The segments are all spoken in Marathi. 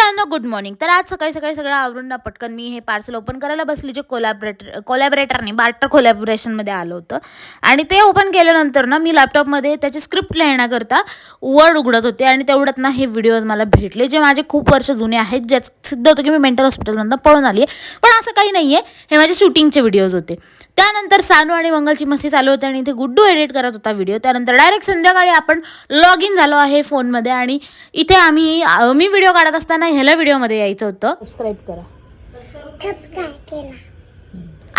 मित्रांनो गुड मॉर्निंग. तर आज सकाळी सकाळी सगळं आवरून ना पटकन मी हे पार्सल ओपन करायला बसली, जे कोलॅबरेटरने बार्टर कोलॅबोरेशनमध्ये आलं होतं. आणि ते ओपन केल्यानंतर ना मी लॅपटॉपमध्ये त्याची स्क्रिप्ट लिहिण्याकरता वर्ड उघडत होते आणि तेवढ्यात ना हे व्हिडिओज मला भेटले, जे माझे खूप वर्ष जुने आहेत, ज्यात सिद्ध होतं की मी मेंटल हॉस्पिटलमधून पळून आली आहे. पण असं काही नाही आहे, हे माझे शूटिंगचे व्हिडिओज होते. त्यानंतर सानू आणि मंगलची मस्ती चालू होती आणि इथे गुड्डू एडिट करत होता व्हिडिओ. त्यानंतर डायरेक्ट संध्याकाळी आपण लॉग इन झालो आहे फोनमध्ये आणि इथे मी व्हिडिओ काढत असताना ह्याला व्हिडिओमध्ये यायचं होतं. सबस्क्राईब करा.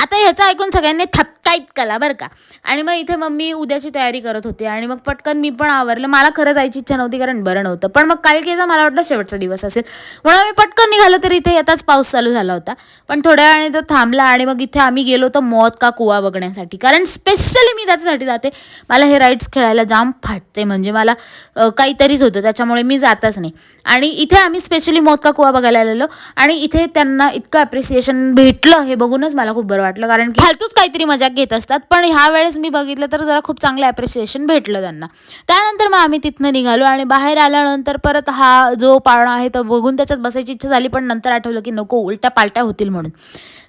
आता ह्याचं ऐकून सगळ्यांनी थपकाईत कला बरं का. आणि मग इथे मम्मी उद्याची तयारी करत होती आणि मग पटकन मी पण आवरलं. मला खरं जायची इच्छा नव्हती कारण बरं नव्हतं, पण मग कालकेचा मला वाटलं शेवटचा दिवस असेल म्हणून मी पटकन निघालं. तर इथे येताच पाऊस चालू झाला होता, पण थोड्या वेळाने तो थांबला आणि मग इथे आम्ही गेलो होतो मौत का कुवा बघण्यासाठी. कारण स्पेशली मी त्याच्यासाठी जाते. मला हे राईड्स खेळायला जाम फाटते, म्हणजे मला काहीतरीच होतं, त्याच्यामुळे मी जातच नाही. आणि इथे आम्ही स्पेशली मौत का कुवा बघायला आलेलो आणि इथे त्यांना इतकं ॲप्रिसिएशन भेटलं हे बघूनच मला खूप बरं वाटलं. कारण की फालतूच काहीतरी मजाक घेत असतात, पण ह्या वेळेस मी बघितलं तर जरा खूप चांगलं ॲप्रिसिएशन भेटलं त्यांना. त्यानंतर मग आम्ही तिथनं निघालो आणि बाहेर आल्यानंतर परत हा जो पाळणा आहे तो बघून त्याच्यात बसायची इच्छा झाली, पण नंतर आठवलं की नको, उलट्या पालट्या होतील म्हणून.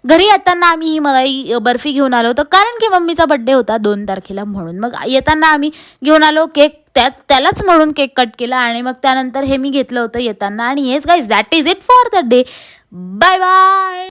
घरी येताना आम्ही ही मलाई बर्फी घेऊन आलो होतो, कारण की मम्मीचा बड्डे होता 2 तारखेला म्हणून. मग येताना आम्ही घेऊन आलो केक, त्यालाच म्हणून केक कट केला आणि मग त्यानंतर हे मी घेतलं होतं येताना. आणि yes guys, that is it for the day. Bye bye.